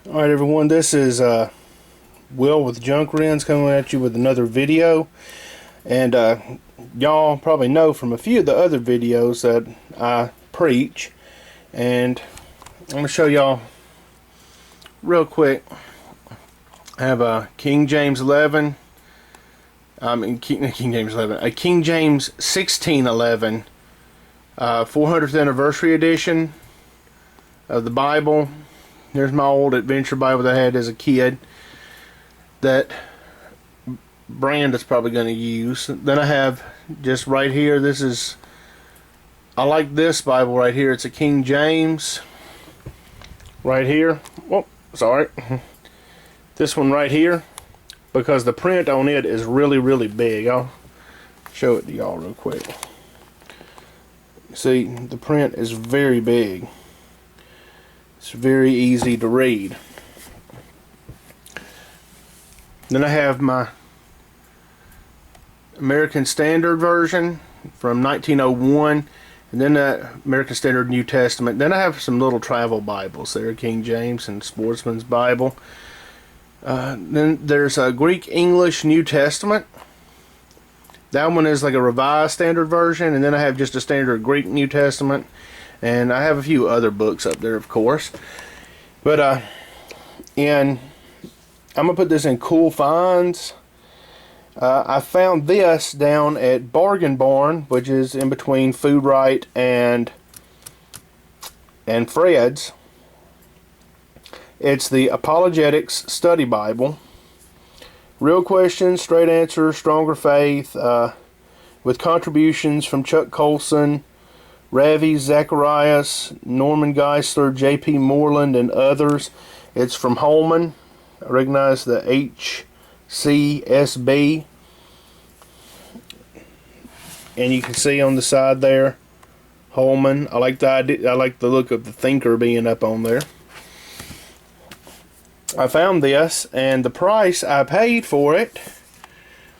Alright everyone, this is Will with Junk Wrens coming at you with another video. And y'all probably know from a few of the other videos that I preach. And I'm going to show y'all real quick. I have a King James 11. King James 11. A King James 1611 400th anniversary edition of the Bible. There's my old adventure Bible that I had as a kid that Brand is probably going to use. Then I have just right here, I like this Bible right here. It's a King James right here. Oh, sorry. This one right here, because the print on it is really, really big. I'll show it to y'all real quick. See, the print is very big. It's very easy to read. Then I have my American Standard Version from 1901, and then the American Standard New Testament. Then I have some little travel Bibles there, King James and Sportsman's Bible. Then there's a Greek English New Testament. That one is like a Revised Standard Version, and then I have just a standard Greek New Testament. And I have a few other books up there, of course. But I'm going to put this in Cool Finds. I found this down at Bargain Barn, which is in between Food Rite and Fred's. It's the Apologetics Study Bible. Real questions, straight answers, stronger faith, with contributions from Chuck Colson, Ravi Zacharias, Norman Geisler, J.P. Moreland, and others. It's from Holman. I recognize the HCSB. And you can see on the side there, Holman. I like the idea. I like the look of the thinker being up on there. I found this, and the price I paid for it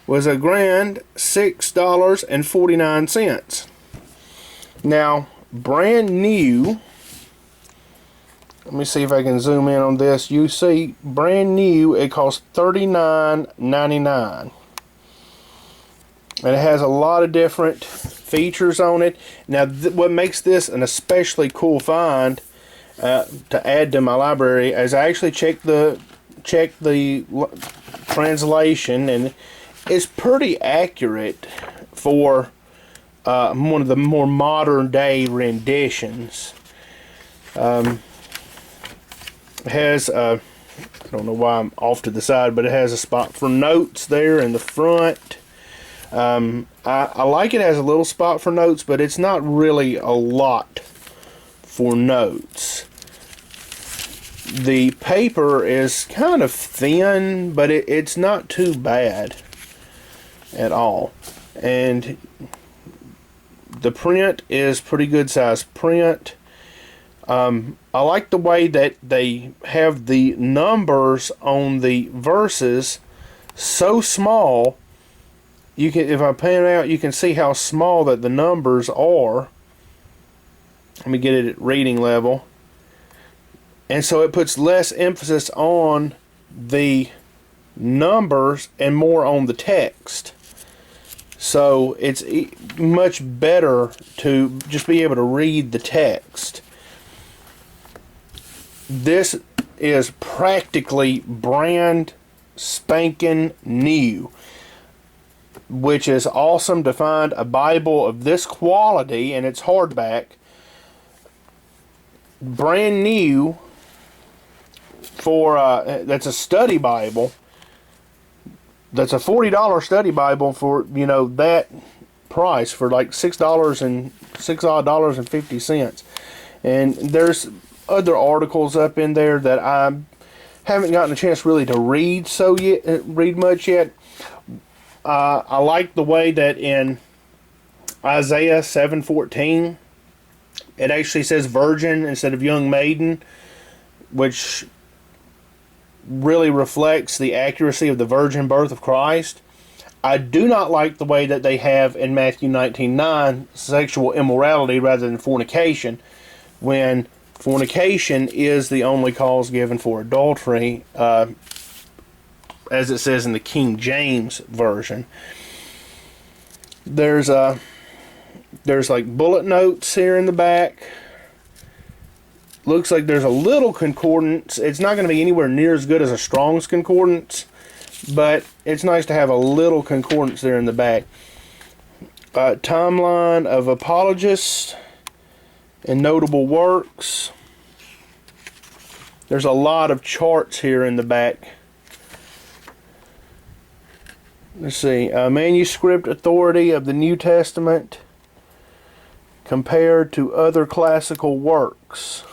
was a grand $6.49. Now, brand new, let me see if I can zoom in on this. You see, brand new, it costs $39.99. And it has a lot of different features on it. Now, what makes this an especially cool find to add to my library is I actually checked the translation, and it's pretty accurate for one of the more modern day renditions. It has I don't know why I'm off to the side, but it has a spot for notes there in the front. I like it has a little spot for notes, but it's not really a lot for notes. The paper is kind of thin, but it's not too bad at all. And the print is pretty good size print. I like the way that they have the numbers on the verses so small. You can, if I pan it out, you can see how small that the numbers are. Let me get it at reading level. And so it puts less emphasis on the numbers and more on the text. So it's much better to just be able to read the text. This is practically brand spanking new, which is awesome to find a Bible of this quality, and it's hardback. Brand new for that's a study Bible. That's a $40 study Bible for, that price, for like $6.50. And there's other articles up in there that I haven't gotten a chance really to read much yet. I like the way that in Isaiah 7:14 it actually says virgin instead of young maiden, which really reflects the accuracy of the virgin birth of Christ. I do not like the way that they have in Matthew 19:9 sexual immorality rather than fornication, when fornication is the only cause given for adultery, as it says in the King James Version. There's like bullet notes here in the back. Looks like there's a little concordance. It's not going to be anywhere near as good as a Strong's Concordance, but it's nice to have a little concordance there in the back. Timeline of apologists and notable works. There's a lot of charts here in the back. Let's see. Manuscript authority of the New Testament compared to other classical works.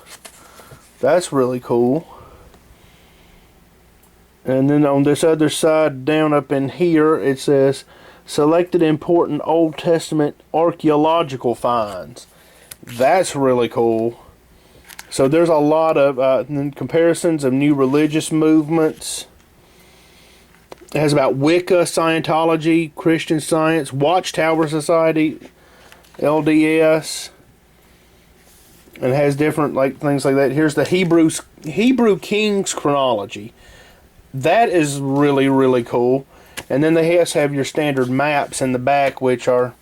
That's really cool. And then on this other side, down up in here, it says selected important Old Testament archaeological finds. That's really cool. So there's a lot of comparisons of new religious movements. It has about Wicca, Scientology, Christian Science, Watchtower Society, LDS, and it has different things like that. Here's the Hebrew Kings chronology. That is really, really cool. And then they have your standard maps in the back, which are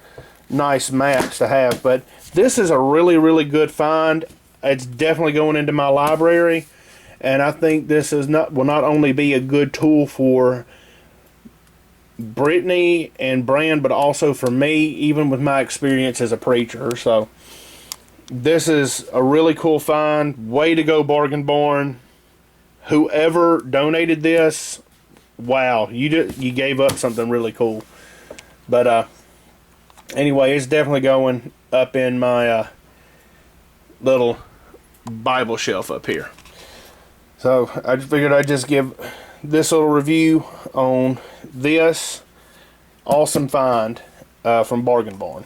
nice maps to have. But this is a really, really good find. It's definitely going into my library, and I think this will not only be a good tool for Brittany and Brand, but also for me, even with my experience as a preacher. So this is a really cool find. Way to go, Bargain Barn. Whoever donated this, wow, you gave up something really cool. But anyway, it's definitely going up in my little Bible shelf up here. So I figured I'd just give this little review on this awesome find from Bargain Barn.